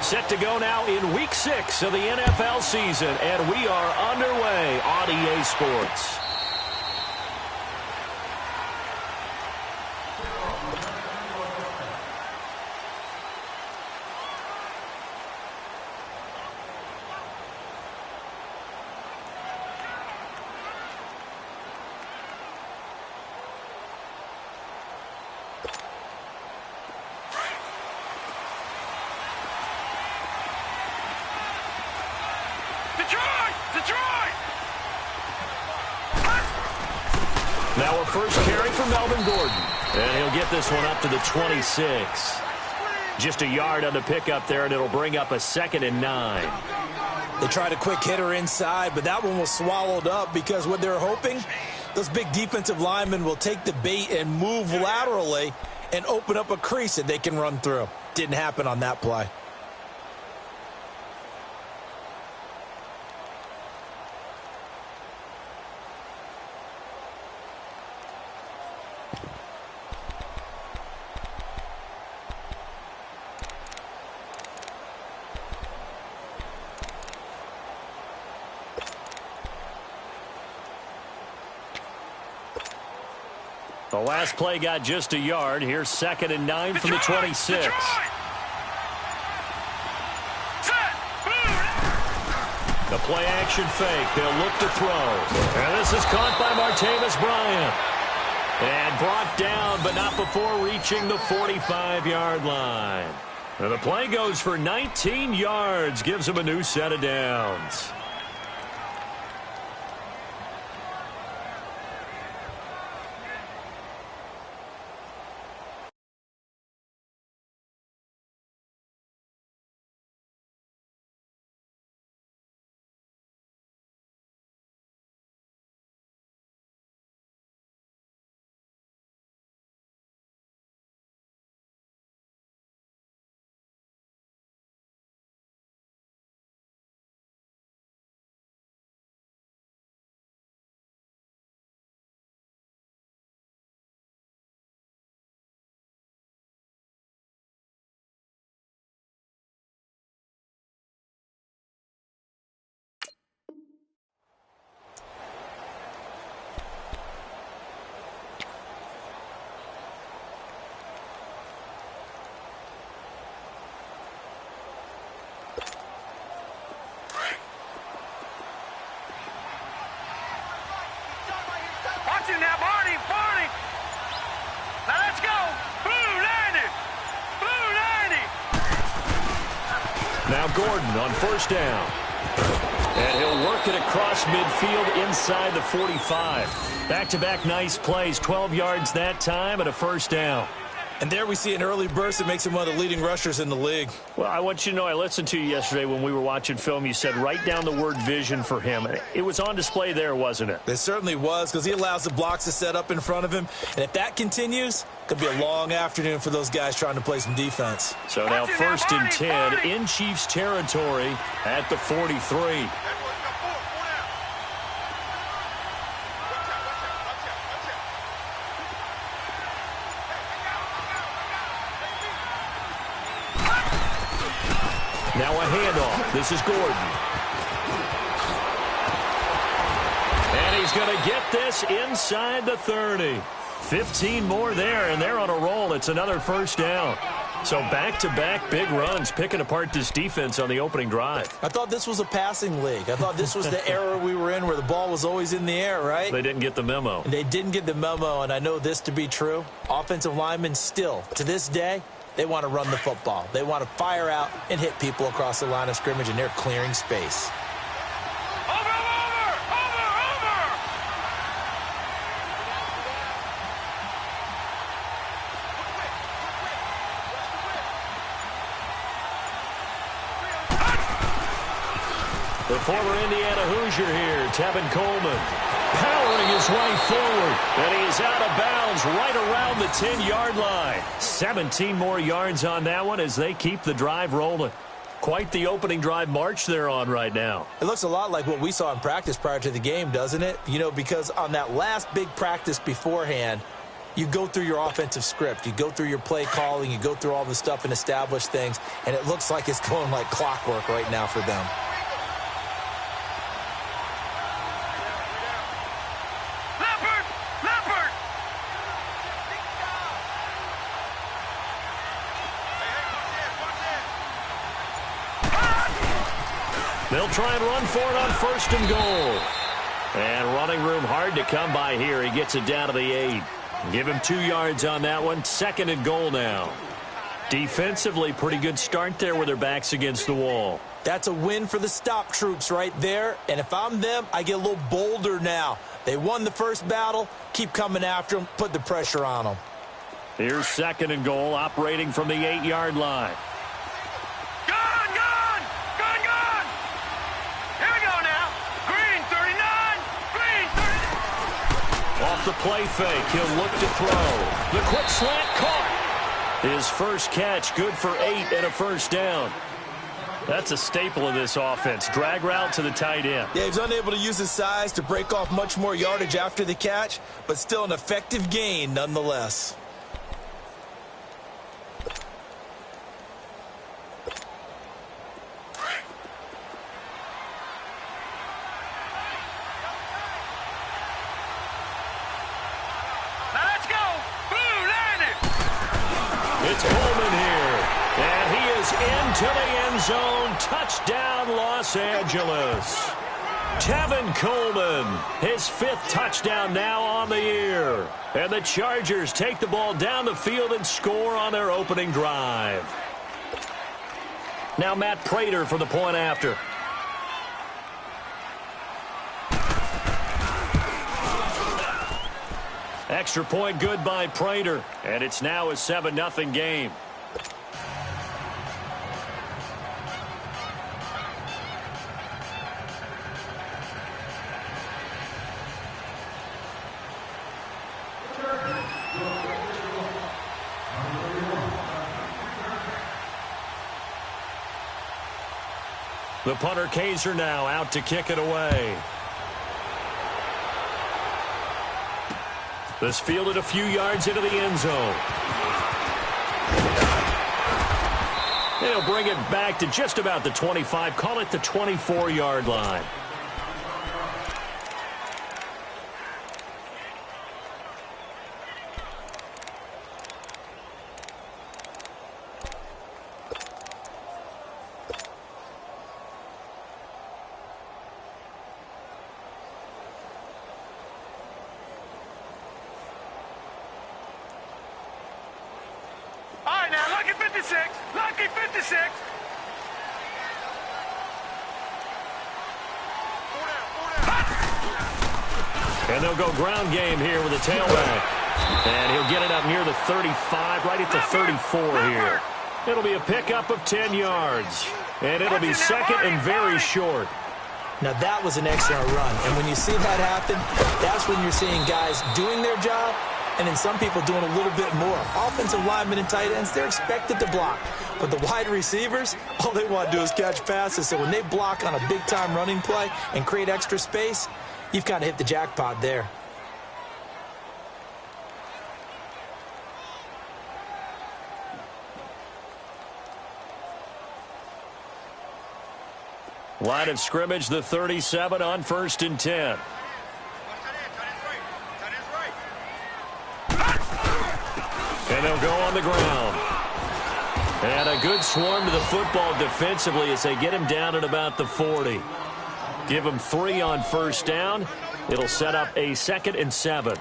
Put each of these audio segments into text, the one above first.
Set to go now in Week 6 of the NFL season, and we are underway on EA Sports. Now a first carry for Melvin Gordon. And he'll get this one up to the 26. Just a yard on the pickup there, and it'll bring up a 2nd and 9. They tried a quick hitter inside, but that one was swallowed up because what they're hoping, those big defensive linemen will take the bait and move laterally and open up a crease that they can run through. Didn't happen on that play. The last play got just a yard. Here's 2nd and 9 from the 26. The play action fake. They'll look to throw. And this is caught by Martavis Bryant. And brought down, but not before reaching the 45-yard line. And the play goes for 19 yards. Gives him a new set of downs. Now, Barney. Now, let's go. Blue 90. Blue 90. Now Gordon on first down. And he'll work it across midfield inside the 45. Back-to-back nice plays, 12 yards that time and a first down. And there we see an early burst that makes him one of the leading rushers in the league. Well, I want you to know, I listened to you yesterday when we were watching film. You said write down the word vision for him. It was on display there, wasn't it? It certainly was, because he allows the blocks to set up in front of him. And if that continues, it could be a long afternoon for those guys trying to play some defense. So now 1st and 10 in Chiefs territory at the 43. Now a handoff. This is Gordon. And he's going to get this inside the 30. 15 more there, and they're on a roll. It's another first down. So back-to-back big runs, picking apart this defense on the opening drive. I thought this was a passing league. I thought this was the era we were in where the ball was always in the air, right? They didn't get the memo. They didn't get the memo, and I know this to be true. Offensive linemen still, to this day, they want to run the football. They want to fire out and hit people across the line of scrimmage, and they're clearing space. The former Indiana Hoosier here, Tevin Coleman, powering his way forward, and he is out of bounds right around the 10-yard line. 17 more yards on that one as they keep the drive rolling. Quite the opening drive march they're on right now. It looks a lot like what we saw in practice prior to the game, doesn't it? You know, because on that last big practice beforehand, you go through your offensive script. You go through your play calling. You go through all the stuff and establish things. And it looks like it's going like clockwork right now for them. They'll try and run for it on 1st and goal. And running room hard to come by here. He gets it down to the 8. Give him 2 yards on that one. 2nd and goal now. Defensively, pretty good start there with their backs against the wall. That's a win for the stop troops right there. And if I'm them, I get a little bolder now. They won the first battle. Keep coming after them. Put the pressure on them. Here's 2nd and goal, operating from the 8-yard line. Off the play fake, he'll look to throw. The quick slant caught. His first catch, good for 8 and a 1st down. That's a staple of this offense. Drag route to the tight end. Yeah, he's unable to use his size to break off much more yardage after the catch, but still an effective gain nonetheless. It's Coleman here, and he is into the end zone. Touchdown, Los Angeles. Tevin Coleman, his 5th touchdown now on the year. And the Chargers take the ball down the field and score on their opening drive. Now Matt Prater for the point after. Extra point good by Prater, and it's now a 7-0 game. The punter Kaiser now out to kick it away. This fielded a few yards into the end zone. They'll bring it back to just about the 25, call it the 24-yard line. Lucky 56. And they'll go ground game here with a tailback. And he'll get it up near the 35, right at the 34 here. It'll be a pickup of 10 yards. And it'll be 2nd and very short. Now that was an excellent run. And when you see that happen, that's when you're seeing guys doing their job and then some people doing a little bit more. Offensive linemen and tight ends, they're expected to block. But the wide receivers, all they want to do is catch passes. So when they block on a big-time running play and create extra space, you've kind of hit the jackpot there. Line of scrimmage, the 37 on 1st and 10. And they'll go on the ground. And a good swarm to the football defensively as they get him down at about the 40. Give him 3 on 1st down. It'll set up a 2nd and 7.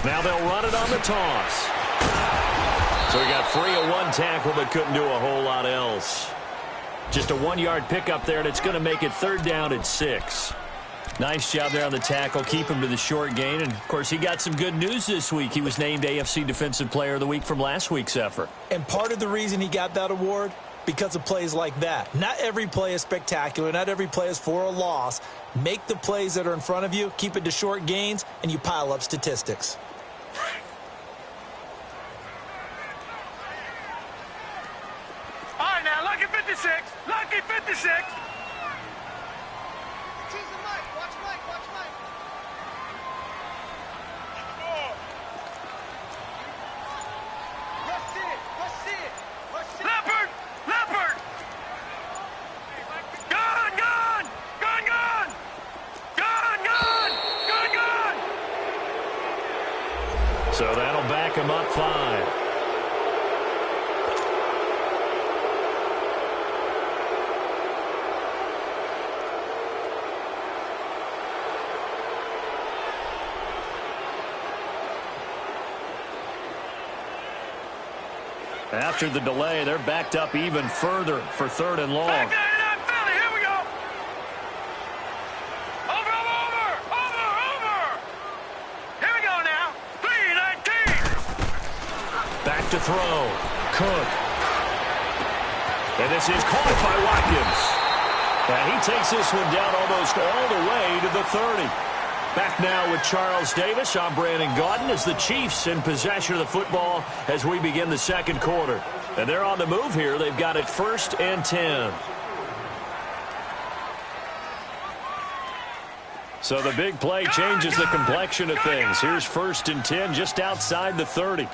Now they'll run it on the toss. So he got free of one tackle but couldn't do a whole lot else. Just a 1-yard pickup there, and it's going to make it 3rd down at 6. Nice job there on the tackle. Keep him to the short gain. And, of course, he got some good news this week. He was named AFC Defensive Player of the Week from last week's effort. And part of the reason he got that award, because of plays like that. Not every play is spectacular. Not every play is for a loss. Make the plays that are in front of you, keep it to short gains, and you pile up statistics. All right, now, lucky 56. Lucky 56. Watch Mike, watch Mike. Rush it, rush it, rush it. Leopard! Leopard! Gun! Gun! Gun! Gun! Gun! Gun! Gun! Gun! So that'll back him up 5. After the delay, they're backed up even further for 3rd and long. Back there, not Philly. Here we go. Over, over, over, over, over. Here we go now. 3-19. Back to throw. Cook. And this is caught by Watkins. And he takes this one down almost all the way to the 30. Back now with Charles Davis. I'm Brandon Gaudin as the Chiefs in possession of the football as we begin the second quarter. And they're on the move here. They've got it 1st and 10. So the big play changes the complexion of things. Here's 1st and 10 just outside the 30.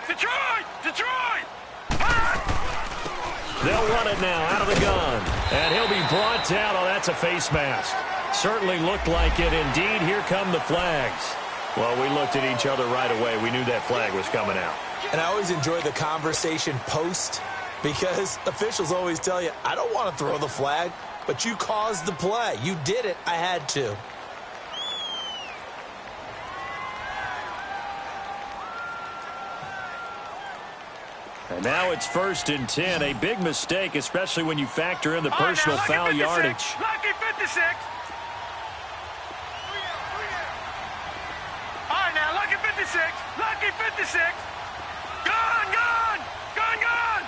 Detroit! Detroit! They'll run it now out of the gun. And he'll be brought down. Oh, that's a face mask. Certainly looked like it. Indeed, here come the flags. Well, we looked at each other right away. We knew that flag was coming out. And I always enjoy the conversation post because officials always tell you, I don't want to throw the flag, but you caused the play. You did it. I had to. And now it's 1st and 10. A big mistake, especially when you factor in the personal foul yardage. Lucky 56. All right, now, lucky 56. Lucky 56. Gun, gun, gun, gun.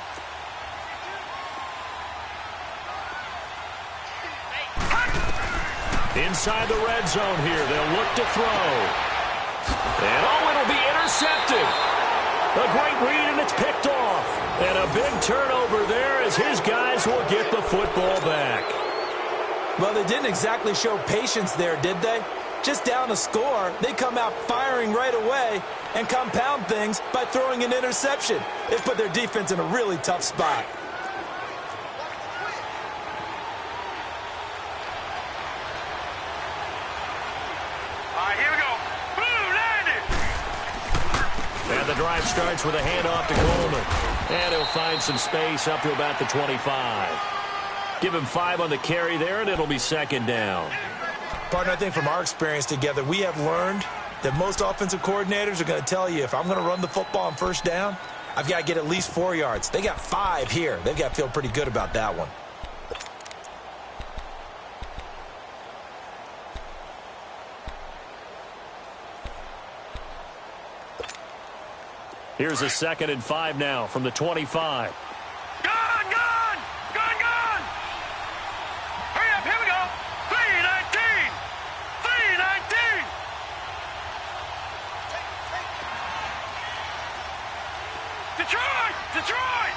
Inside the red zone here. They'll look to throw. And, oh, it'll be intercepted. A great read, and it's picked off. And a big turnover there as his guys will get the football back. Well, they didn't exactly show patience there, did they? Just down a score, they come out firing right away and compound things by throwing an interception. They put their defense in a really tough spot. All right, here we go. Blue landed. And the drive starts with a handoff to Coleman. And he'll find some space up to about the 25. Give him 5 on the carry there, and it'll be 2nd down. Partner, I think from our experience together, we have learned that most offensive coordinators are going to tell you, if I'm going to run the football on 1st down, I've got to get at least 4 yards. They got 5 here. They've got to feel pretty good about that one. Here's a 2nd and 5 now from the 25. Gun, gun, gun, gun. Hurry up, here we go. 3-19. 3-19. Detroit, Detroit.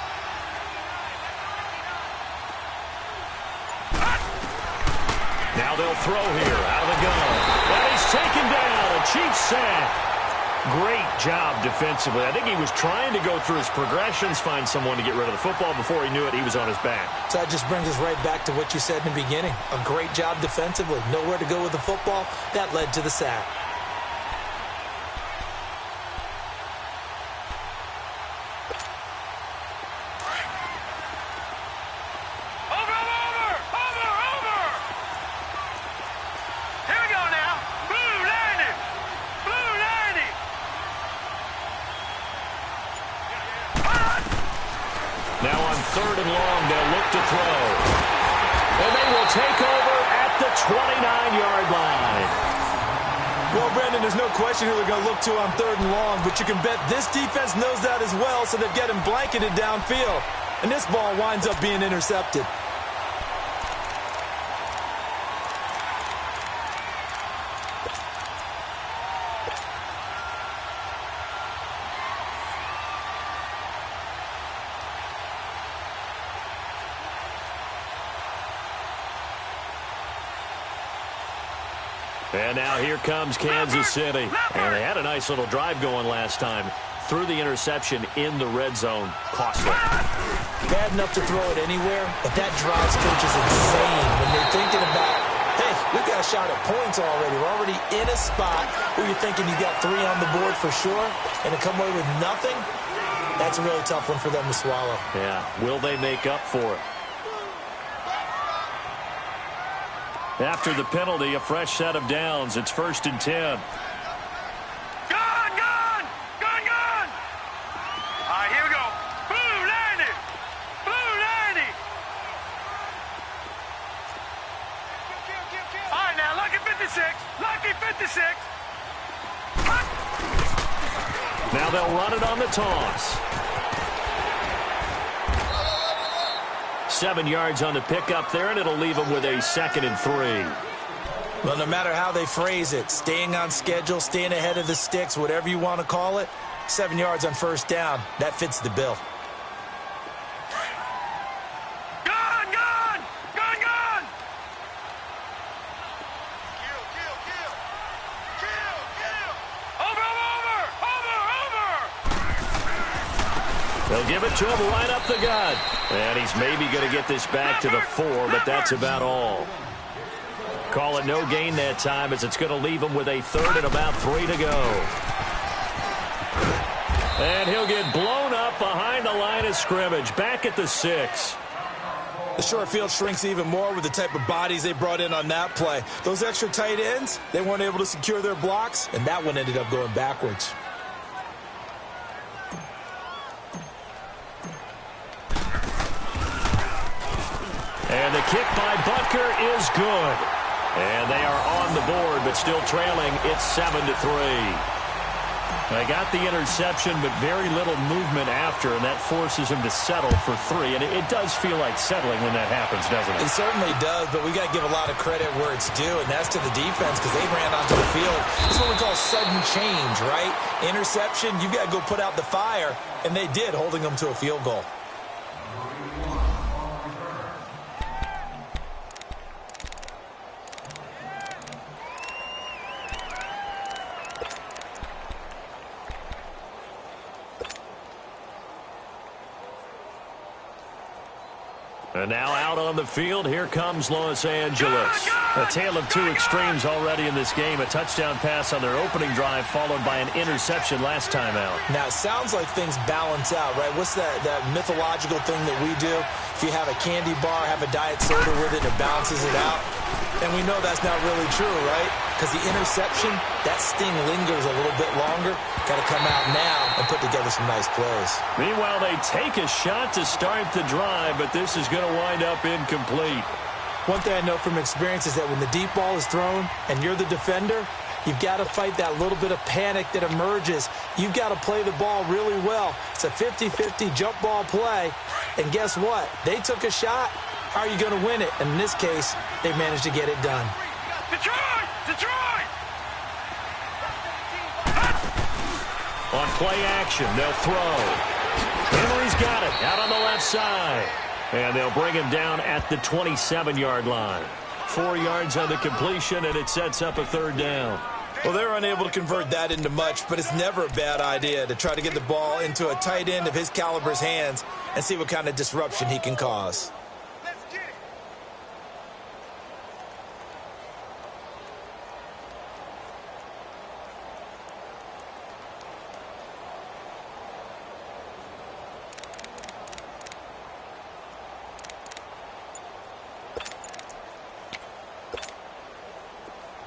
Now they'll throw here out of the gun. And he's taken down. A Chiefs sack. Great job defensively. I think he was trying to go through his progressions, find someone to get rid of the football. Before he knew it, he was on his back. So that just brings us right back to what you said in the beginning. A great job defensively. Nowhere to go with the football. That led to the sack. Now on 3rd and long, they'll look to throw. And they will take over at the 29-yard line. Well, Brandon, there's no question who they're going to look to on 3rd and long, but you can bet this defense knows that as well, so they've got him blanketed downfield. And this ball winds up being intercepted. And now here comes Kansas City. And they had a nice little drive going last time. Threw the interception in the red zone. Costly. Bad enough to throw it anywhere, but that drives coaches insane when they're thinking about, hey, we got a shot at points already. We're already in a spot where you're thinking you got 3 on the board for sure, and to come away with nothing, that's a really tough one for them to swallow. Yeah, will they make up for it? After the penalty, a fresh set of downs. It's 1st and 10. Gone! All right, here we go. Blue 90! Blue 90! All right, now, lucky 56. Lucky 56. Now they'll run it on the toss. 7 yards on the pickup there, and it'll leave them with a 2nd and 3. Well, no matter how they phrase it, staying on schedule, staying ahead of the sticks, whatever you want to call it, 7 yards on 1st down, that fits the bill. Gone! Over! They'll give it to him right up the gut. And he's maybe going to get this back to the 4, but that's about all. Call it no gain that time, as it's going to leave him with a 3rd and about 3 to go. And he'll get blown up behind the line of scrimmage, back at the 6. The short field shrinks even more with the type of bodies they brought in on that play. Those extra tight ends, they weren't able to secure their blocks, and that one ended up going backwards. And the kick by Butker is good. And they are on the board, but still trailing. It's 7-3. They got the interception, but very little movement after, and that forces him to settle for 3. And it does feel like settling when that happens, doesn't it? It certainly does, but we got to give a lot of credit where it's due, and that's to the defense, because they ran onto the field. This is what we call sudden change, right? Interception, you got to go put out the fire, and they did, holding them to a field goal. And now out on the field, here comes Los Angeles. A tale of 2 extremes already in this game. A touchdown pass on their opening drive, followed by an interception last time out. Now, it sounds like things balance out, right? What's that mythological thing that we do? If you have a candy bar, have a diet soda with it, and it balances it out. And we know that's not really true, right? Because the interception, that sting lingers a little bit longer. Got to come out now and put together some nice plays. Meanwhile, they take a shot to start the drive, but this is going to wind up incomplete. One thing I know from experience is that when the deep ball is thrown and you're the defender, you've got to fight that little bit of panic that emerges. You've got to play the ball really well. It's a 50-50 jump ball play. And guess what? They took a shot. How are you going to win it? And in this case, they managed to get it done. Detroit! On play action, they'll throw. Henry's got it out on the left side. And they'll bring him down at the 27-yard line. 4 yards on the completion, and it sets up a 3rd down. Well, they're unable to convert that into much, but it's never a bad idea to try to get the ball into a tight end of his caliber's hands and see what kind of disruption he can cause. Let's get it.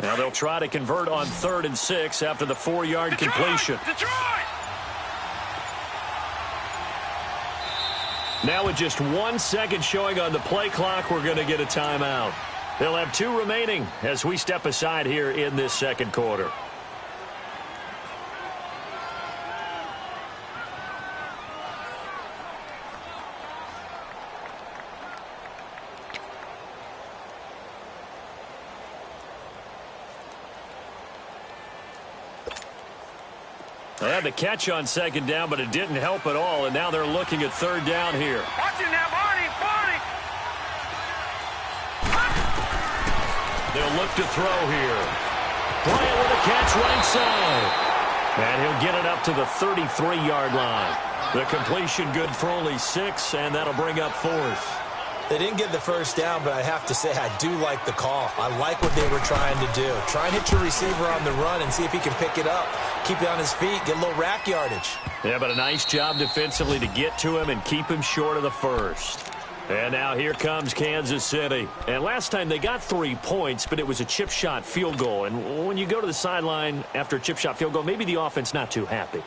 Now they'll try to convert on 3rd and 6 after the 4-yard completion. Detroit! Now with just 1 second showing on the play clock, we're going to get a timeout. They'll have 2 remaining as we step aside here in this 2nd quarter. They had the catch on second down, but it didn't help at all, and now they're looking at third down here. Watch it now, Barney. They'll look to throw here. Bryant with a catch right side. And he'll get it up to the 33-yard line. The completion good for only 6, and that'll bring up 4th. They didn't get the first down, but I have to say I do like the call. I like what they were trying to do. Try and hit your receiver on the run and see if he can pick it up. Keep it on his feet, get a little rack yardage. Yeah, but a nice job defensively to get to him and keep him short of the first. And now here comes Kansas City. And last time they got 3 points, but it was a chip shot field goal. And when you go to the sideline after a chip shot field goal, maybe the offense not too happy.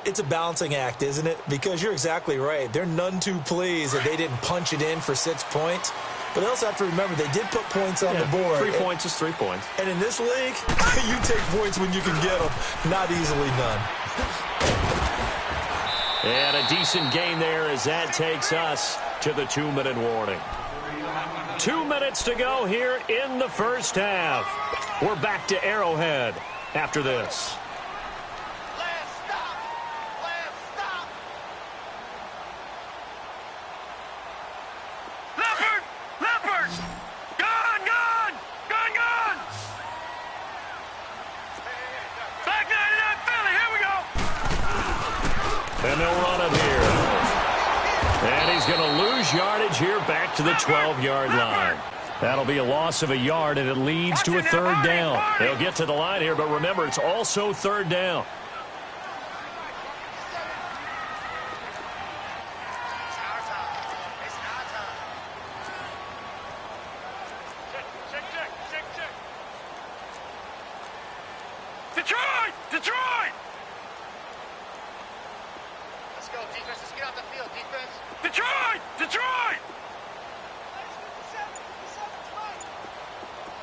It's a balancing act, isn't it? Because you're exactly right. They're none too pleased that they didn't punch it in for 6 points. But they also have to remember they did put points on the board. 3 points is 3 points. And in this league, you take points when you can get them. Not easily done. And a decent gain there as that takes us to the 2-minute warning. 2 minutes to go here in the first half. We're back to Arrowhead after this. And they'll run it here. And he's going to lose yardage here back to the 12-yard line. That'll be a loss of a yard, and it leads to a third down. They'll get to the line here, but remember, it's also third down. Detroit! Let's go, defense. Let's get off the field, defense. Detroit!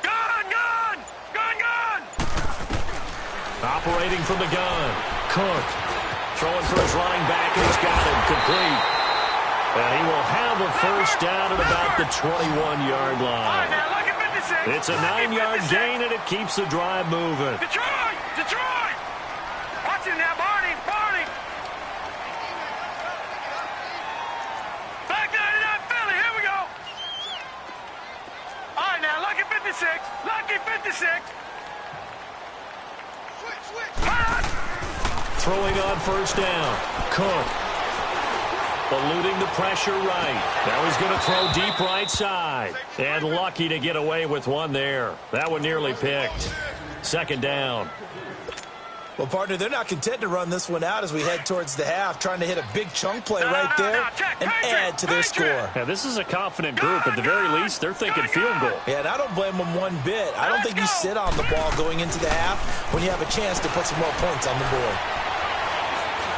Gun! Operating from the gun. Cook throwing for his running back, and he's got him complete. And he will have a first down at about the 21-yard line. It's a 9-yard gain, and it keeps the drive moving. Detroit! Watch it now, Barney! Back 99, Philly, here we go! All right, now, lucky 56! Switch! Throwing on first down. Cook eluding the pressure right. Now he's going to throw deep right side. And lucky to get away with one there. That one nearly picked. Second down. Well, partner, they're not content to run this one out as we head towards the half, trying to hit a big chunk play right there and add to their score. Yeah, this is a confident group. At the very least, they're thinking field goal. Yeah, and I don't blame them one bit. I don't think you sit on the ball going into the half when you have a chance to put some more points on the board.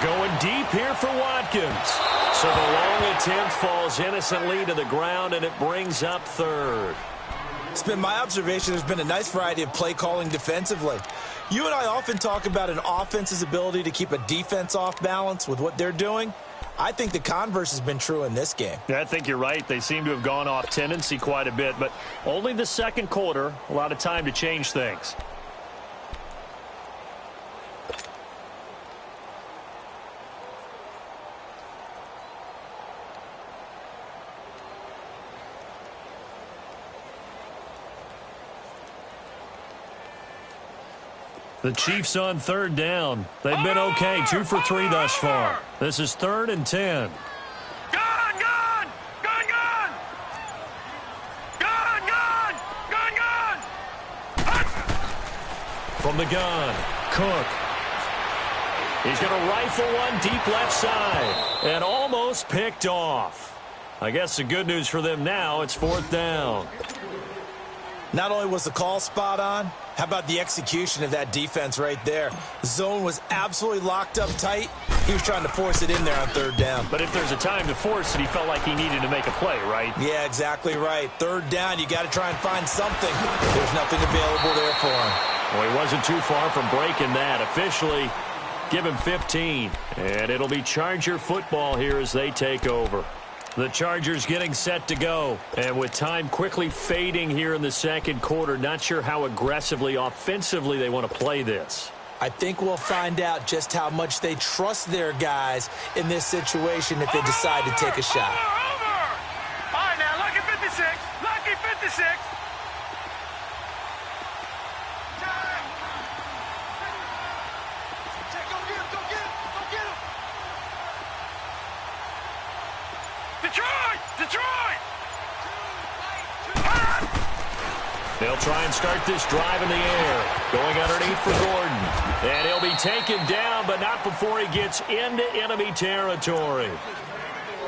Going deep here for Watkins. So the long attempt falls innocently to the ground, and it brings up third. It's been my observation there's been a nice variety of play calling defensively. You and I often talk about an offense's ability to keep a defense off balance with what they're doing. I think the converse has been true in this game. Yeah, I think you're right. They seem to have gone off tendency quite a bit, but only the second quarter, a lot of time to change things. The Chiefs on third down. They've been okay, 2 for 3 thus far. This is 3rd and 10. Gun! From the gun, Cook. He's going to rifle one deep left side and almost picked off. I guess the good news for them now, it's 4th down. Not only was the call spot on, how about the execution of that defense right there? The zone was absolutely locked up tight. He was trying to force it in there on third down. But if there's a time to force it, he felt like he needed to make a play, right? Yeah, exactly right. Third down, you got to try and find something. There's nothing available there for him. Well, he wasn't too far from breaking that. Officially, give him 15. And it'll be Charger football here as they take over. The Chargers getting set to go. And with time quickly fading here in the second quarter, not sure how aggressively, offensively they want to play this. I think we'll find out just how much they trust their guys in this situation if they decide to take a shot. Over! All right, now, lucky 56. Lucky 56. Detroit! Detroit! They'll try and start this drive in the air. Going underneath for Gordon. And he'll be taken down, but not before he gets into enemy territory.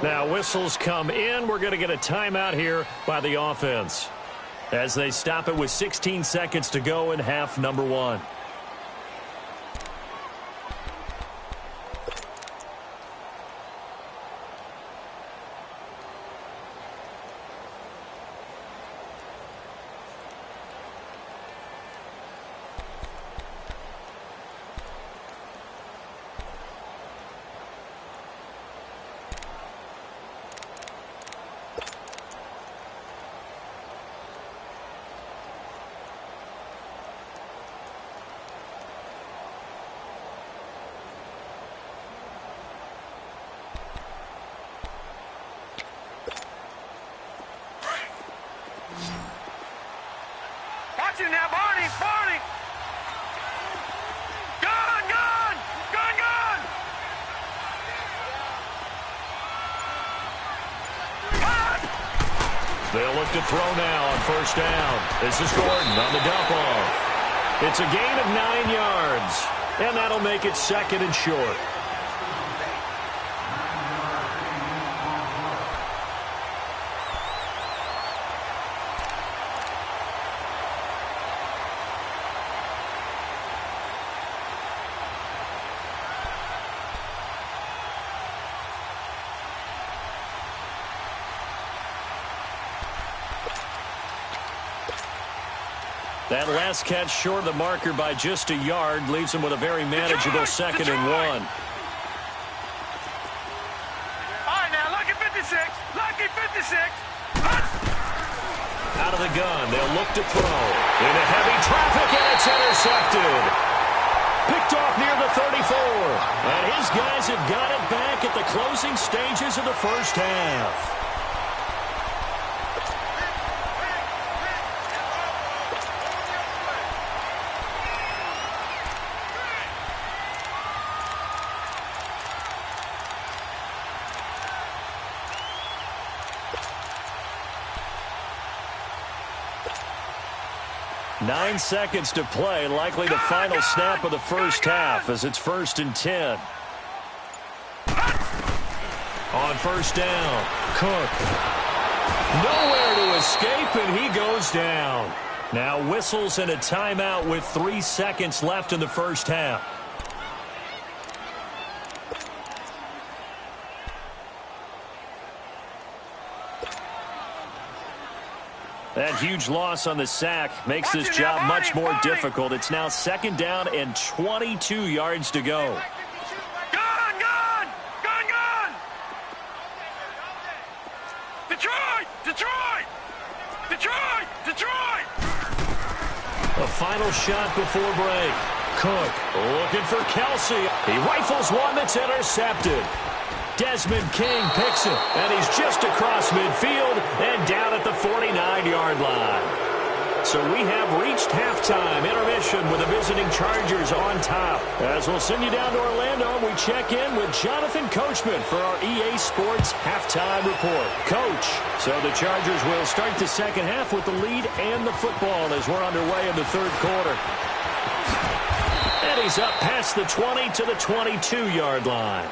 Now, whistles come in. We're going to get a timeout here by the offense as they stop it with 16 seconds to go in half number 1. Watch it now, Barney! Barney! Gone! Gone! Gone! Gone! They'll look to throw now on first down. This is Gordon on the dump off. It's a gain of 9 yards, and that'll make it second and short. That last catch short of the marker by just a yard leaves him with a very manageable second and 1. All right, now, lucky 56. Lucky 56. Out of the gun, they'll look to throw. Into heavy traffic, and it's intercepted. Picked off near the 34. And his guys have got it back at the closing stages of the first half. Nine seconds to play, likely the final snap of the first half as it's 1st and 10. On first down, Cook. Nowhere to escape, and he goes down. Now whistles and a timeout with 3 seconds left in the first half. That huge loss on the sack makes this job much more difficult. It's now 2nd down and 22 yards to go. Gone! Gone! Gone! Gone! Detroit! Detroit! Detroit! Detroit! A final shot before break. Cook looking for Kelsey. He rifles one that's intercepted. Desmond King picks it, and he's just across midfield and down at the 49-yard line. So we have reached halftime intermission with the visiting Chargers on top. As we'll send you down to Orlando, we check in with Jonathan Coachman for our EA Sports halftime report. Coach, so the Chargers will start the second half with the lead and the football as we're underway in the 3rd quarter. And he's up past the 20 to the 22-yard line.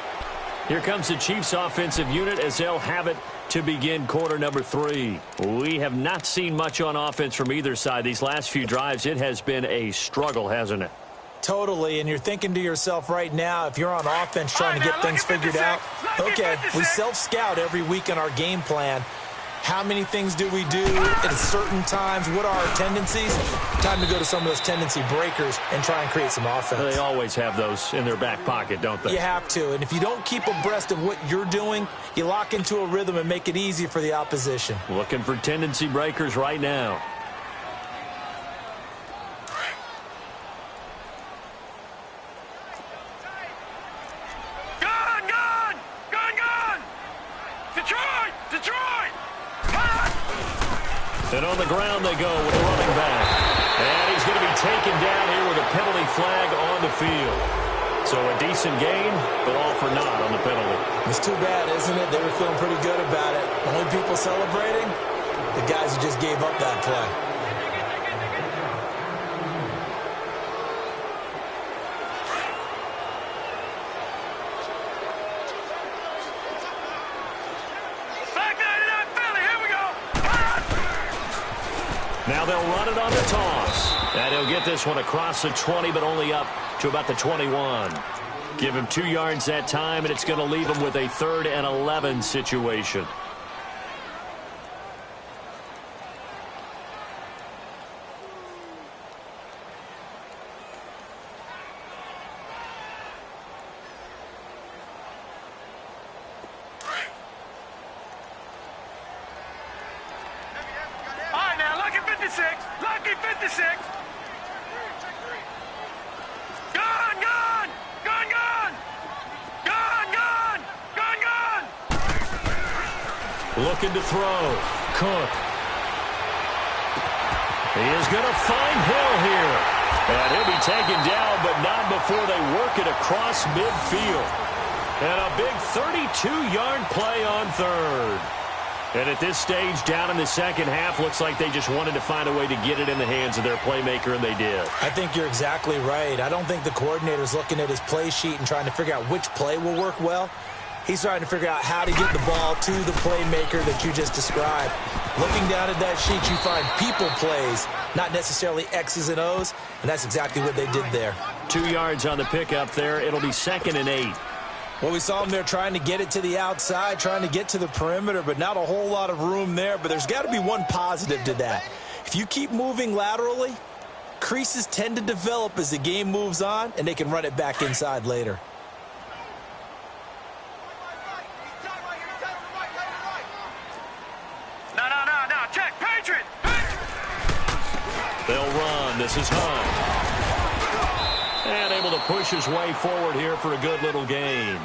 Here comes the Chiefs offensive unit as they'll have it to begin quarter number 3. We have not seen much on offense from either side. These last few drives, it has been a struggle, hasn't it? Totally, and you're thinking to yourself right now, if you're on offense trying to get things figured out, okay, we self-scout every week in our game plan. How many things do we do at certain times? What are our tendencies? Time to go to some of those tendency breakers and try and create some offense. They always have those in their back pocket, don't they? You have to, and if you don't keep abreast of what you're doing, you lock into a rhythm and make it easy for the opposition. Looking for tendency breakers right now. And on the ground they go with the running back. And he's going to be taken down here with a penalty flag on the field. So a decent gain, but all for naught on the penalty. It's too bad, isn't it? They were feeling pretty good about it. The only people celebrating, the guys who just gave up that play. Now they'll run it on the toss. And he'll get this one across the 20, but only up to about the 21. Give him 2 yards that time, and it's going to leave him with a 3rd and 11 situation. Lucky 56. Gone, gone, gone, gone. Gone, gone, gone, gone. Looking to throw. Cook. He is going to find Hill here. And he'll be taken down, but not before they work it across midfield. And a big 32-yard play on 3rd. And at this stage, down in the second half, looks like they just wanted to find a way to get it in the hands of their playmaker, and they did. I think you're exactly right. I don't think the coordinator's looking at his play sheet and trying to figure out which play will work well. He's trying to figure out how to get the ball to the playmaker that you just described. Looking down at that sheet, you find people plays, not necessarily X's and O's, and that's exactly what they did there. 2 yards on the pickup there. It'll be 2nd and 8. Well, we saw them there trying to get it to the outside, trying to get to the perimeter, but not a whole lot of room there. But there's got to be one positive to that. If you keep moving laterally, creases tend to develop as the game moves on, and they can run it back inside later. No, check, Patriot. They'll run. This is Hunt. And able to push his way forward here for a good little gain.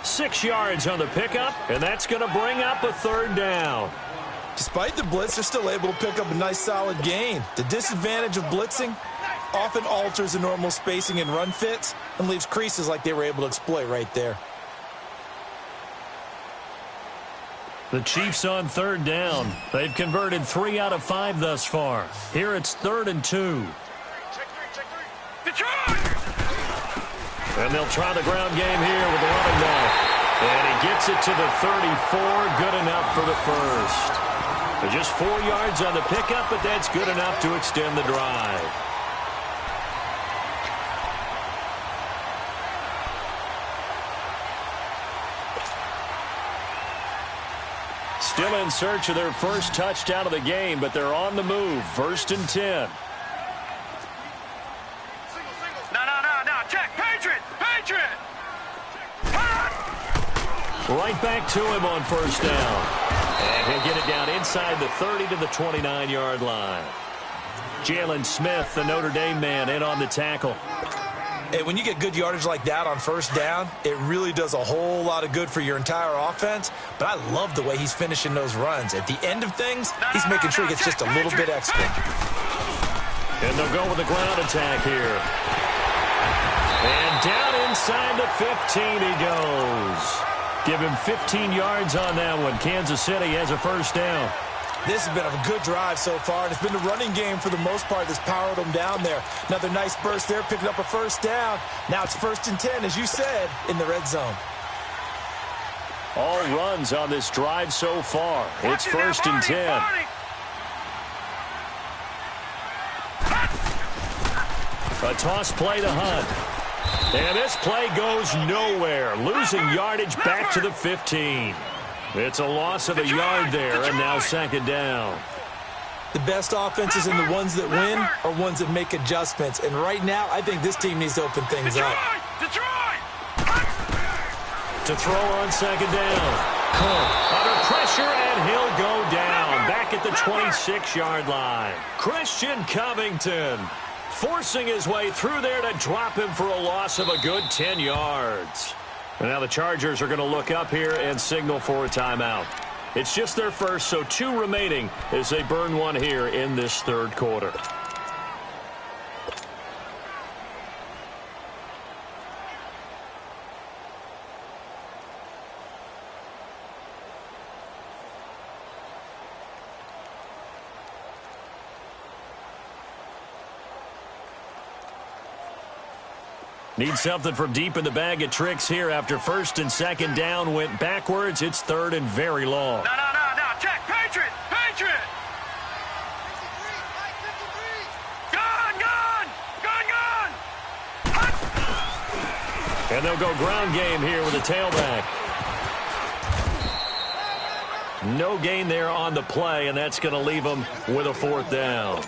6 yards on the pickup, and that's going to bring up a 3rd down. Despite the blitz, they're still able to pick up a nice solid gain. The disadvantage of blitzing often alters the normal spacing and run fits and leaves creases like they were able to exploit right there. The Chiefs on 3rd down. They've converted 3 out of 5 thus far. Here it's 3rd and 2. And they'll try the ground game here with the running back. And he gets it to the 34. Good enough for the first. Just 4 yards on the pickup, but that's good enough to extend the drive. Still in search of their first touchdown of the game, but they're on the move. 1st and 10. Check, Patriot. Right back to him on 1st down. And he'll get it down inside the 30 to the 29-yard line. Jalen Smith, the Notre Dame man, in on the tackle. Hey, when you get good yardage like that on 1st down, it really does a whole lot of good for your entire offense. But I love the way he's finishing those runs. At the end of things, he's making sure he gets just a little bit extra. And they'll go with the ground attack here. And down inside the 15 he goes. Give him 15 yards on that one. Kansas City has a 1st down. This has been a good drive so far, and it's been the running game for the most part that's powered them down there. Another nice burst there, picking up a 1st down. Now it's 1st and 10, as you said, in the red zone. All runs on this drive so far. It's 1st and 10. A toss play to Hunt. And this play goes nowhere. Losing yardage back to the 15. It's a loss of a yard there, and now 2nd down. The best offenses and the ones that win are ones that make adjustments. And right now, I think this team needs to open things up. To throw on 2nd down. Cook under pressure, and he'll go down. Back at the 26-yard line. Christian Covington forcing his way through there to drop him for a loss of a good 10 yards. And now the Chargers are going to look up here and signal for a timeout. It's just their first, so 2 remaining as they burn one here in this third quarter. Need something from deep in the bag of tricks here after first and second down went backwards. It's third and very long. No. Check. Patriot. Gone. And they'll go ground game here with a tailback. No gain there on the play, and that's going to leave them with a 4th down.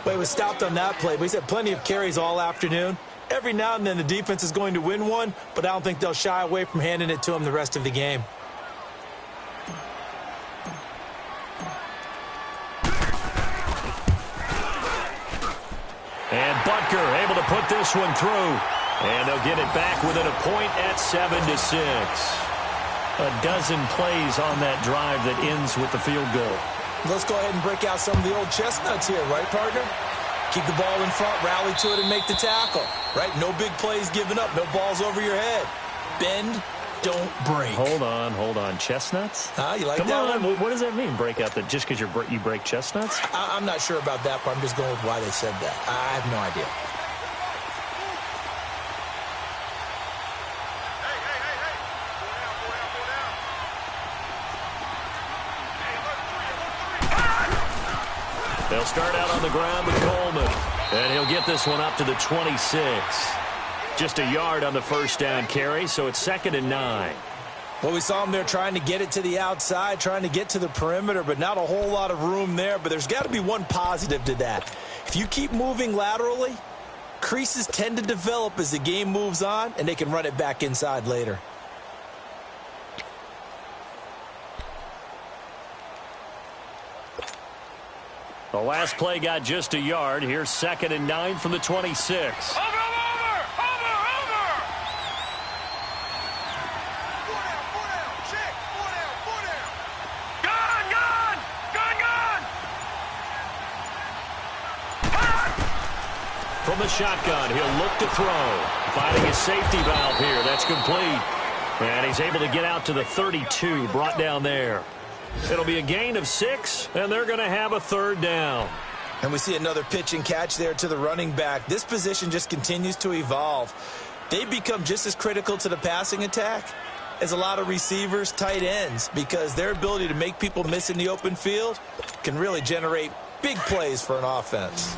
But he was stopped on that play, but he's had plenty of carries all afternoon. Every now and then the defense is going to win one, but I don't think they'll shy away from handing it to him the rest of the game. And Butker able to put this one through. And they'll get it back within a point at 7-6. A dozen plays on that drive that ends with the field goal. Let's go ahead and break out some of the old chestnuts here, right, partner? Keep the ball in front, rally to it, and make the tackle, right? No big plays given up, no balls over your head. Bend, don't break. Hold on. Chestnuts? You like Come that on. one? What does that mean, break out? That just because you break chestnuts? I'm not sure about that, but I'm just going with why they said that. I have no idea. They'll start out on the ground with Coleman. And he'll get this one up to the 26. Just a yard on the first down carry, so it's 2nd and 9. Well, we saw him there trying to get it to the outside, trying to get to the perimeter, but not a whole lot of room there. But there's got to be one positive to that. If you keep moving laterally, creases tend to develop as the game moves on, and they can run it back inside later. The last play got just a yard. Here's 2nd and 9 from the 26. Over. Check. 4 down. Gone. From the shotgun, he'll look to throw. Finding his safety valve here. That's complete. And he's able to get out to the 32, brought down there. It'll be a gain of 6, and they're going to have a 3rd down. And we see another pitch and catch there to the running back. This position just continues to evolve. They become just as critical to the passing attack as a lot of receivers, tight ends, because their ability to make people miss in the open field can really generate big plays for an offense.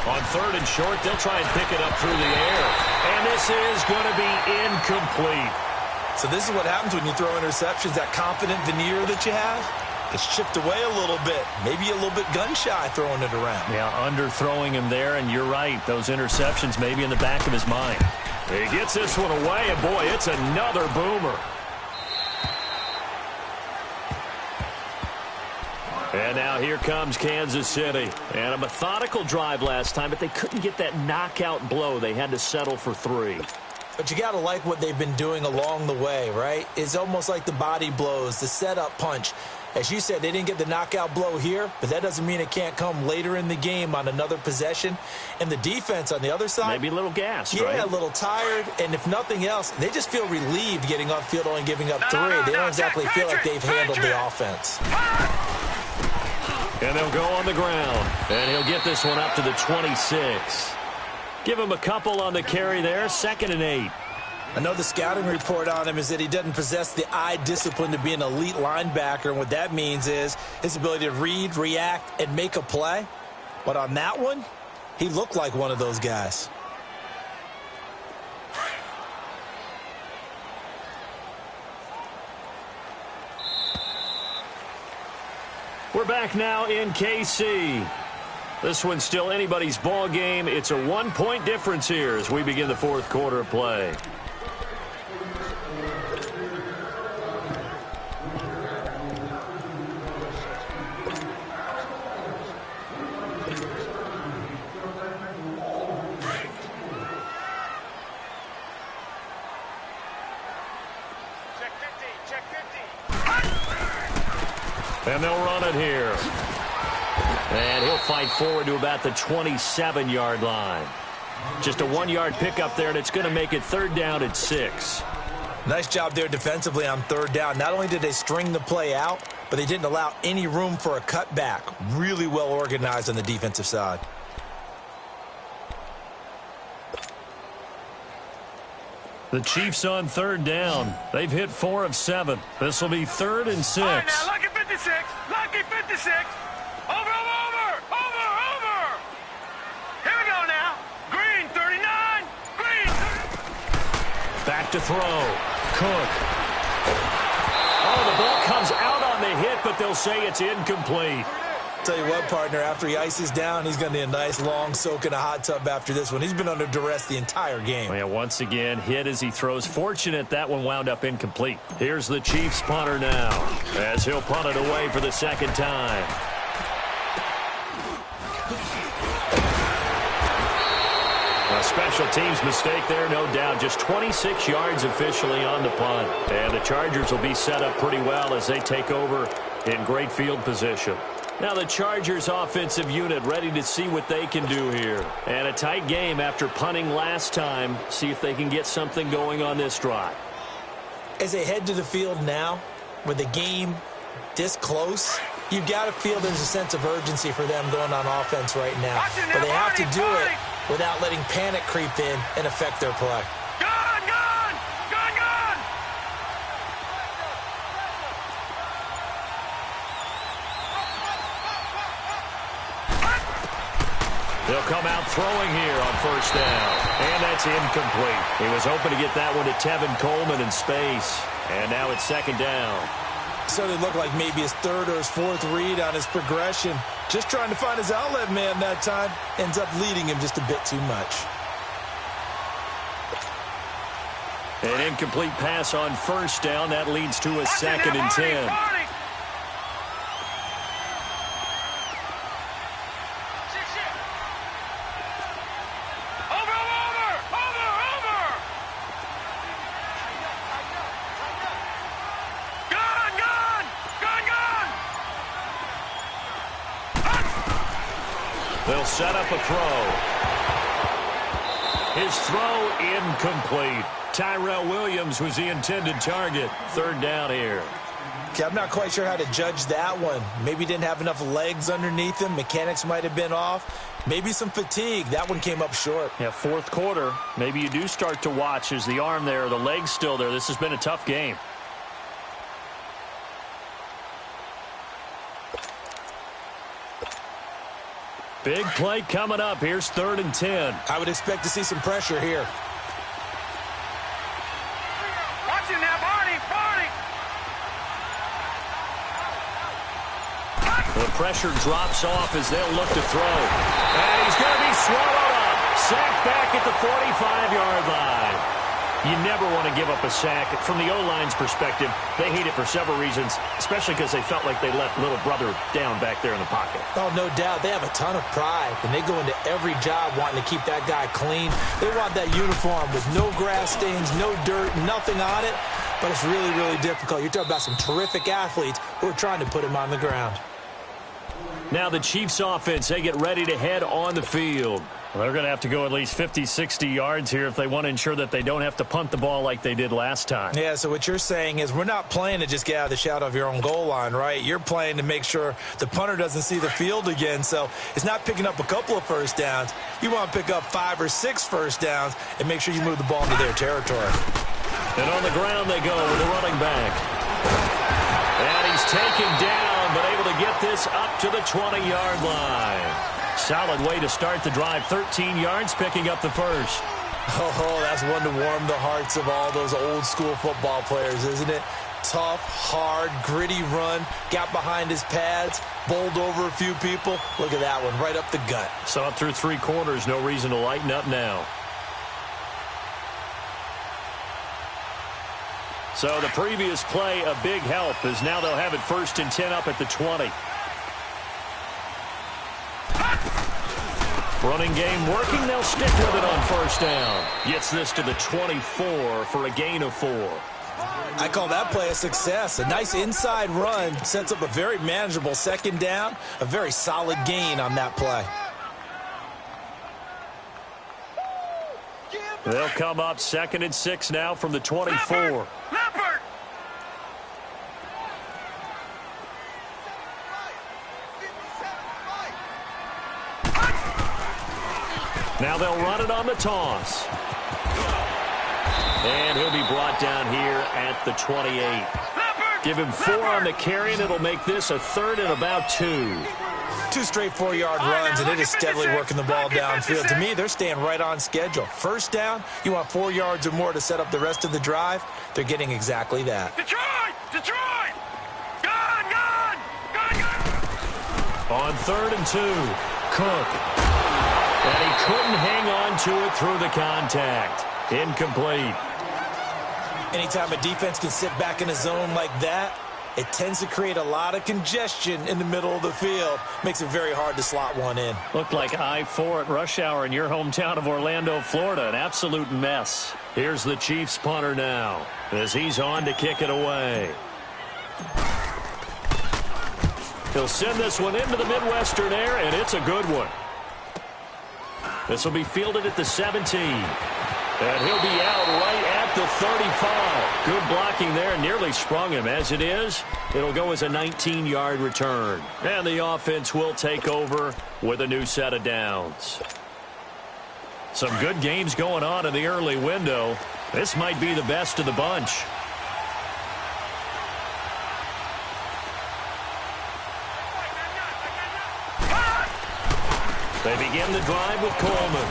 On 3rd and short, they'll try and pick it up through the air. And this is going to be incomplete. So this is what happens when you throw interceptions. That confident veneer that you have, it's chipped away a little bit. Maybe a little bit gun-shy throwing it around. Yeah, underthrowing him there, and you're right. Those interceptions maybe in the back of his mind. He gets this one away, and boy, it's another boomer. And now here comes Kansas City. And a methodical drive last time, but they couldn't get that knockout blow. They had to settle for 3. But you got to like what they've been doing along the way, right? It's almost like the body blows, the setup punch. As you said, they didn't get the knockout blow here, but that doesn't mean it can't come later in the game on another possession. And the defense on the other side, maybe a little gassed, yeah, right? a little tired. And if nothing else, they just feel relieved getting off field, only giving up 3. They don't exactly feel like they've handled the offense. And they'll go on the ground. And he'll get this one up to the 26. Give him a couple on the carry there. 2nd and 8. Another scouting report on him is that he doesn't possess the eye discipline to be an elite linebacker. And what that means is his ability to read, react, and make a play. But on that one, he looked like one of those guys. We're back now in KC. This one's still anybody's ball game. It's a 1-point difference here as we begin the 4th quarter of play. And they'll run it here. And he'll fight forward to about the 27-yard line. Just a 1-yard pickup there, and it's going to make it 3rd down at 6. Nice job there defensively on 3rd down. Not only did they string the play out, but they didn't allow any room for a cutback. Really well organized on the defensive side. The Chiefs on 3rd down. They've hit 4 of 7. This will be 3rd and 6. All right, now, lucky 56. Lucky 56. Over. Here we go now. Green, 39. Green. Back to throw. Cook. Oh, the ball comes out on the hit, but they'll say it's incomplete. Tell you what, partner, after he ices down, he's going to need a nice long soak in a hot tub after this one. He's been under duress the entire game. Well, once again, hit as he throws. Fortunate that one wound up incomplete. Here's the Chiefs punter now, as he'll punt it away for the 2nd time. A special teams mistake there, no doubt. Just 26 yards officially on the punt. And the Chargers will be set up pretty well as they take over in great field position. Now the Chargers offensive unit ready to see what they can do here. And a tight game after punting last time. See if they can get something going on this drive. As they head to the field now, with the game this close, you've got to feel there's a sense of urgency for them going on offense right now. But they have to do it without letting panic creep in and affect their play. They'll come out throwing here on 1st down. And that's incomplete. He was hoping to get that one to Tevin Coleman in space. And now it's 2nd down. So it looked like maybe his 3rd or his 4th read on his progression. Just trying to find his outlet man that time. Ends up leading him just a bit too much. An incomplete pass on 1st down. That leads to a 2nd and 10. They'll set up a throw. His throw incomplete. Tyrell Williams was the intended target. 3rd down here. Okay, I'm not quite sure how to judge that one. Maybe didn't have enough legs underneath him. Mechanics might have been off. Maybe some fatigue. That one came up short. Yeah, 4th quarter. Maybe you do start to watch. Is the arm there, the leg's still there? This has been a tough game. Big play coming up. Here's 3rd and 10. I would expect to see some pressure here. Watch it now, Barney. The pressure drops off as they'll look to throw. And he's going to be swallowed up. Sacked back at the 45-yard line. You never want to give up a sack. From the O-line's perspective, they hate it for several reasons, especially because they felt like they let little brother down back there in the pocket. Oh, no doubt. They have a ton of pride, and they go into every job wanting to keep that guy clean. They want that uniform with no grass stains, no dirt, nothing on it, but it's really, really difficult. You're talking about some terrific athletes who are trying to put him on the ground. Now the Chiefs offense, they get ready to head on the field. Well, they're going to have to go at least 50, 60 yards here if they want to ensure that they don't have to punt the ball like they did last time. Yeah, so what you're saying is we're not playing to just get out of the shadow of your own goal line, right? You're playing to make sure the punter doesn't see the field again. So it's not picking up a couple of 1st downs. You want to pick up 5 or 6 1st downs and make sure you move the ball into their territory. And on the ground they go with the running back. And he's taken down, but able to get this up to the 20-yard line. Solid way to start the drive. 13 yards, picking up the 1st. Oh, that's one to warm the hearts of all those old school football players, isn't it? Tough, hard, gritty run. Got behind his pads, bowled over a few people. Look at that one, right up the gut. Saw it through 3 quarters. No reason to lighten up now. So the previous play, a big help, as now they'll have it 1st and 10 up at the 20. Running game working. They'll stick with it on first down. Gets this to the 24 for a gain of 4. I call that play a success. A nice inside run sets up a very manageable second down. A very solid gain on that play. They'll come up 2nd and 6 now from the 24. Leopard! Now they'll run it on the toss. And he'll be brought down here at the 28. Leopard! Give him 4 on the carry, and it'll make this a 3rd and about 2. 2 straight 4-yard runs, and it is steadily working the ball downfield. To me, they're staying right on schedule. First down, you want 4 yards or more to set up the rest of the drive. They're getting exactly that. Detroit! Detroit! Gone! Gone! Gone! Gone! On 3rd and 2, Cook. And he couldn't hang on to it through the contact. Incomplete. Anytime a defense can sit back in a zone like that, it tends to create a lot of congestion in the middle of the field. Makes it very hard to slot one in. Looked like I-4 at rush hour in your hometown of Orlando, Florida. An absolute mess. Here's the Chiefs punter now as he's on to kick it away. He'll send this one into the Midwestern air, and it's a good one. This will be fielded at the 17. And he'll be out right at the 35. Good blocking there. Nearly sprung him. As it is, it'll go as a 19-yard return. And the offense will take over with a new set of downs. Some good games going on in the early window. This might be the best of the bunch. They begin the drive with Coleman.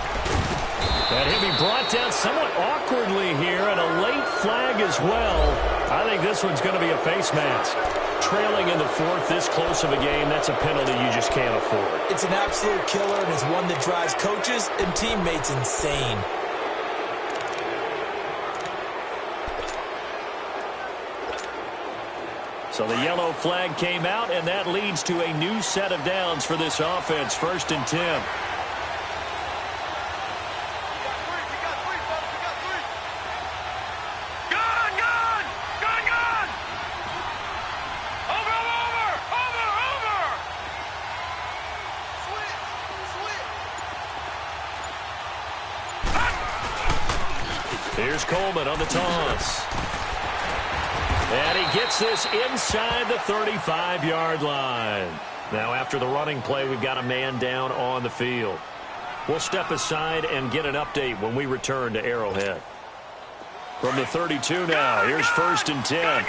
And he'll be brought down somewhat awkwardly here, and a late flag as well. I think this one's going to be a face mask. Trailing in the 4th, this close of a game, that's a penalty you just can't afford. It's an absolute killer, and it's one that drives coaches and teammates insane. So the yellow flag came out, and that leads to a new set of downs for this offense. 1st and 10. Here's Coleman on the toss. And he gets this inside the 35-yard line. Now, after the running play, we've got a man down on the field. We'll step aside and get an update when we return to Arrowhead. From the 32 now, here's 1st and 10.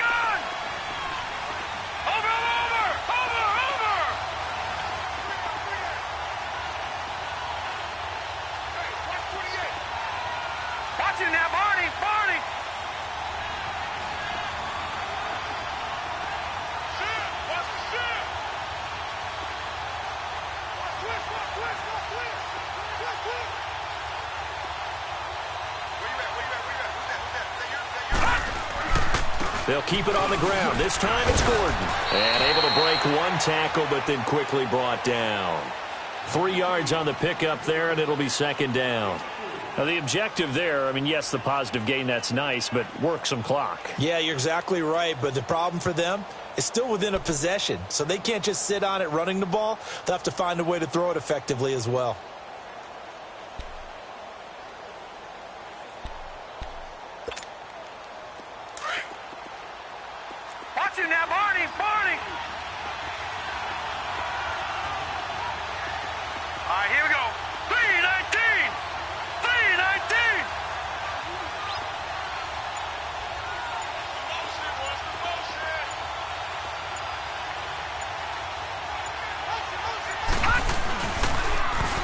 They'll keep it on the ground. This time it's Gordon. And able to break one tackle, but then quickly brought down. 3 yards on the pickup there, and it'll be 2nd down. Now, the objective there, I mean, yes, the positive gain, that's nice, but work some clock. Yeah, you're exactly right, but the problem for them is still within a possession, so they can't just sit on it running the ball. They'll have to find a way to throw it effectively as well. Watching that, Barney! Barney! All right, here we go. 319! 319!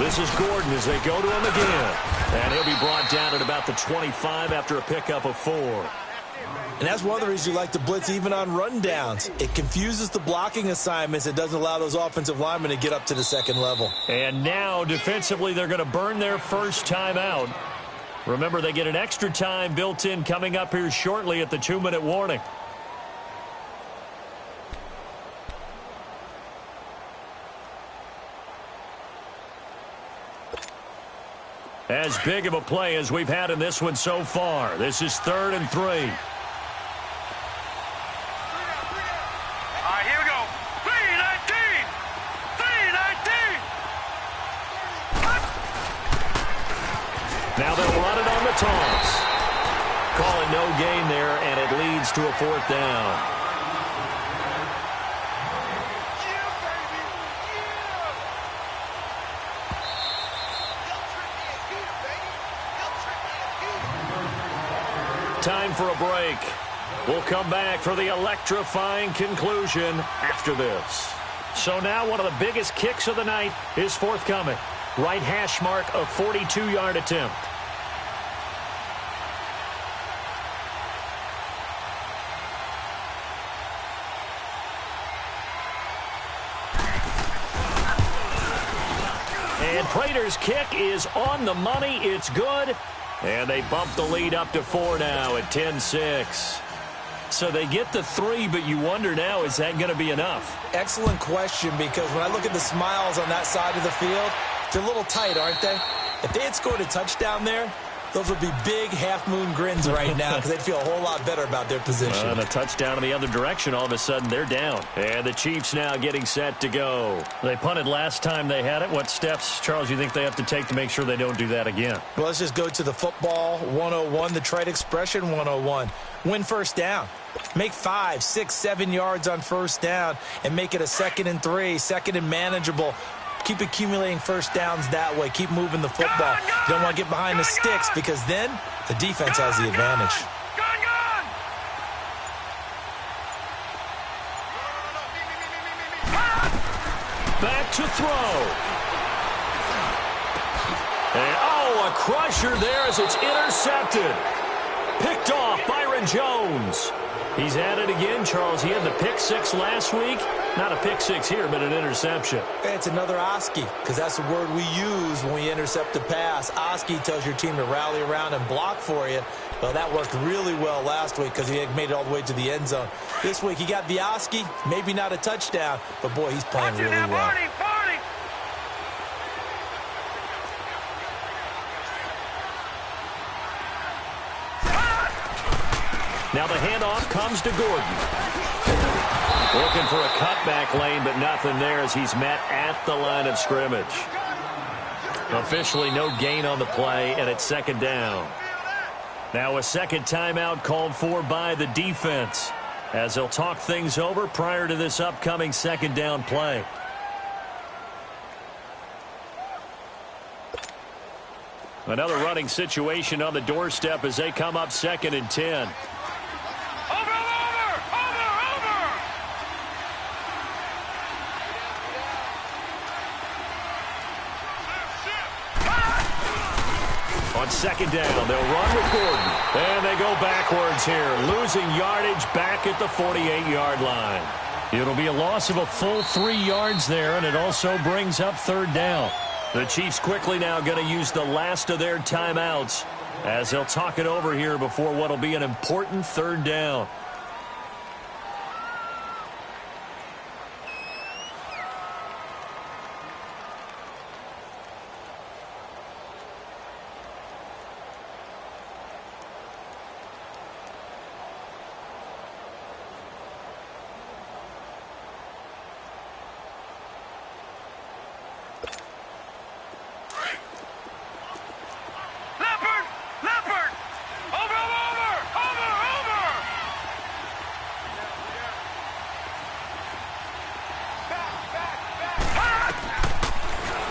This is Gordon as they go to him again. And he'll be brought down at about the 25 after a pickup of 4. And that's one of the reasons you like to blitz even on rundowns. It confuses the blocking assignments. It doesn't allow those offensive linemen to get up to the second level. And now, defensively, they're going to burn their first time out. Remember, they get an extra time built in coming up here shortly at the 2-minute warning. as big of a play as we've had in this one so far. This is 3rd and 3. All right, here we go. 3-19. 3-19. Now they'll run it on the toss. Calling no gain there, and it leads to a 4th down. Time for a break. We'll come back for the electrifying conclusion after this. So now one of the biggest kicks of the night is forthcoming. Right hash mark, a 42-yard attempt. And Prater's kick is on the money. It's good. And they bump the lead up to 4 now at 10-6. So they get the 3, but you wonder now, is that going to be enough? Excellent question, because when I look at the smiles on that side of the field, they're a little tight, aren't they? If they had scored a touchdown there, those would be big half-moon grins right now because they'd feel a whole lot better about their position. And a touchdown in the other direction, all of a sudden they're down. And the Chiefs now getting set to go. They punted last time they had it. What steps, Charles, you think they have to take to make sure they don't do that again? Well, let's just go to the football 101, the trite expression 101. Win first down. Make 5, 6, 7 yards on first down and make it a 2nd and 3, 2nd and manageable. Keep accumulating first downs that way. Keep moving the football. You don't want to get behind the sticks because then the defense has the advantage. Back to throw. And, a crusher there as it's intercepted. Picked off Byron Jones. He's at it again, Charles. He had the pick 6 last week. Not a pick 6 here, but an interception. It's another Oski, because that's the word we use when we intercept a pass. Oski tells your team to rally around and block for you. Well, that worked really well last week because he had made it all the way to the end zone. This week he got the Oski, maybe not a touchdown, but boy, he's playing really well. Now the handoff comes to Gordon. Looking for a cutback lane, but nothing there as he's met at the line of scrimmage. Officially no gain on the play, and it's 2nd down. Now a 2nd timeout called for by the defense as they'll talk things over prior to this upcoming 2nd down play. Another running situation on the doorstep as they come up 2nd and 10. On 2nd down, they'll run with Gordon. And they go backwards here, losing yardage back at the 48-yard line. It'll be a loss of a full 3 yards there, and it also brings up 3rd down. The Chiefs quickly now going to use the last of their timeouts as they'll talk it over here before what will be an important 3rd down.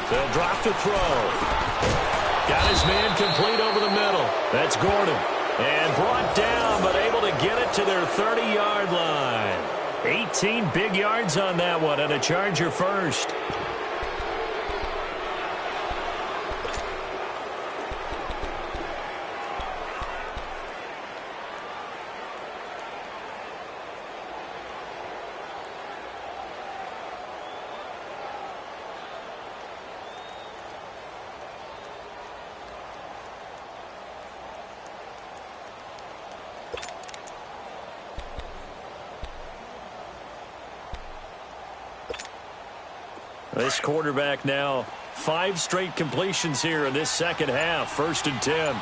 They'll drop to throw. Got his man complete over the middle. That's Gordon. And brought down, but able to get it to their 30-yard line. 18 big yards on that one, and a Charger first. This quarterback now 5 straight completions here in this second half. 1st and 10.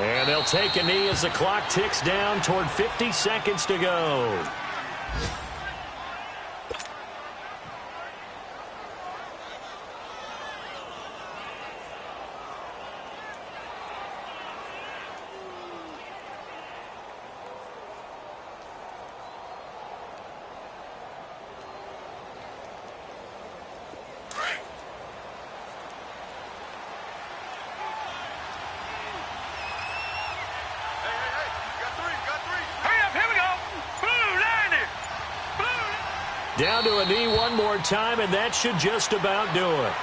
And they'll take a knee as the clock ticks down toward 50 seconds to go. Down to a knee one more time, and that should just about do it.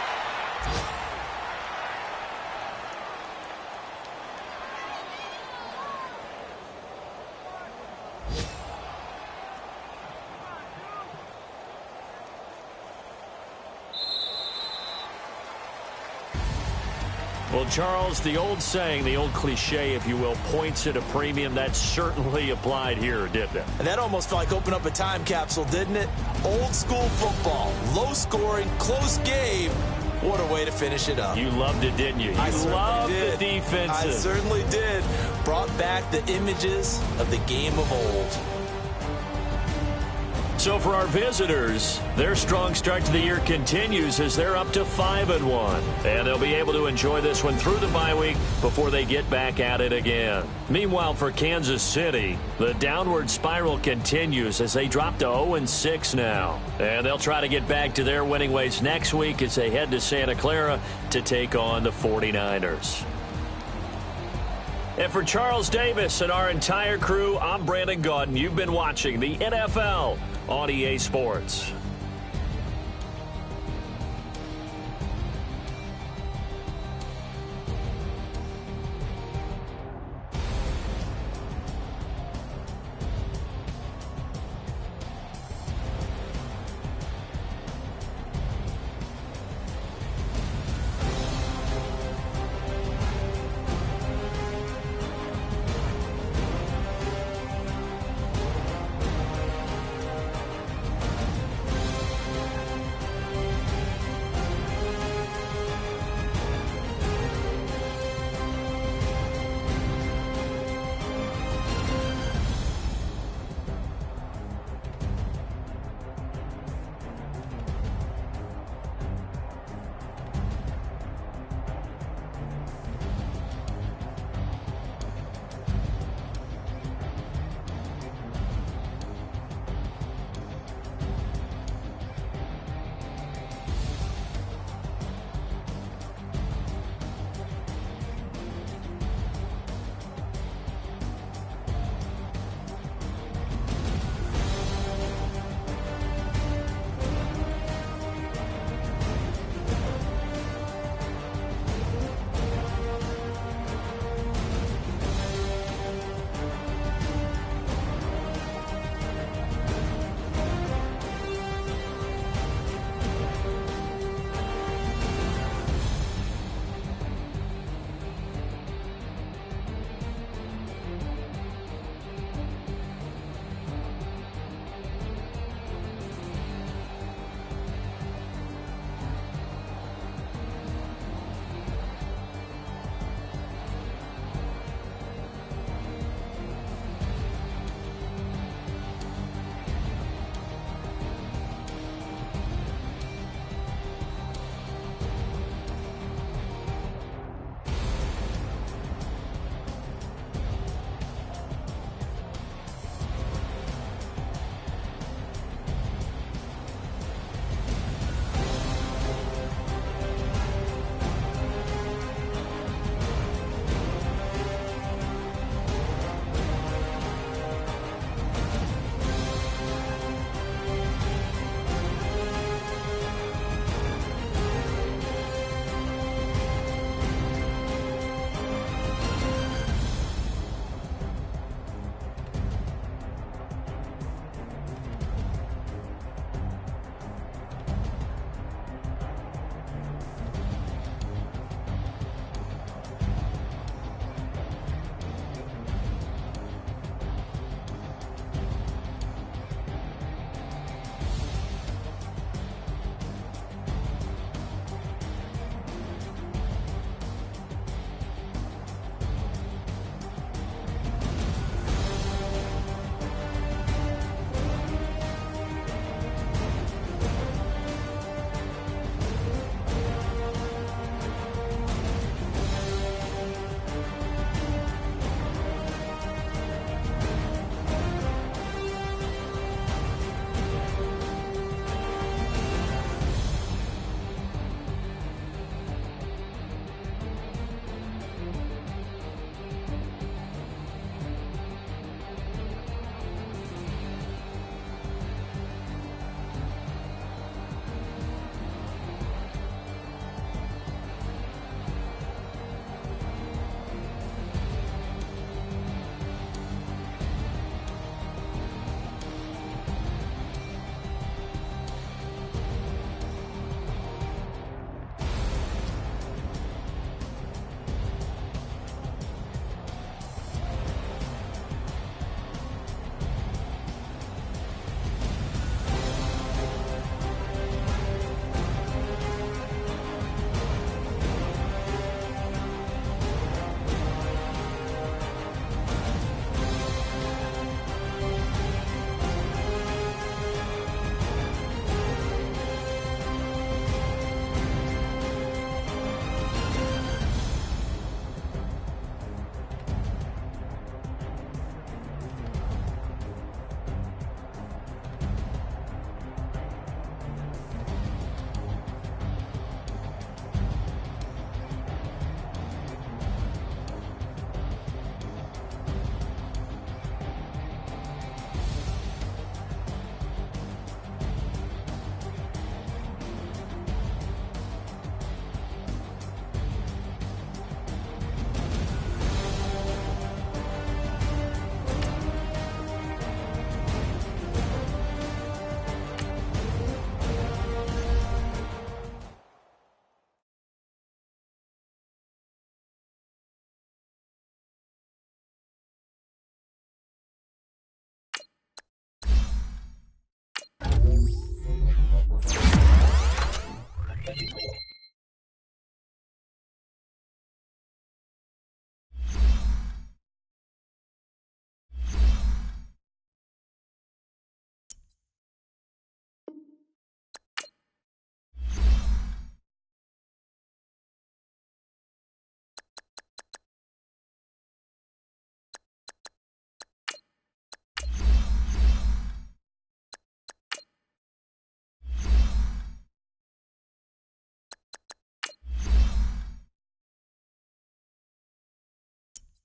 Well, Charles, the old saying, the old cliche, if you will, points at a premium, that certainly applied here, didn't it? And that almost felt like open up a time capsule, didn't it? Old school football, low scoring, close game. What a way to finish it up. You loved it, didn't you? You loved the defenses. I certainly did. Brought back the images of the game of old. So for our visitors, their strong start to the year continues as they're up to 5-1. And they'll be able to enjoy this one through the bye week before they get back at it again. Meanwhile, for Kansas City, the downward spiral continues as they drop to 0-6 now. And they'll try to get back to their winning ways next week as they head to Santa Clara to take on the 49ers. And for Charles Davis and our entire crew, I'm Brandon Gaudin. You've been watching the NFL on EA Sports.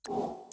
You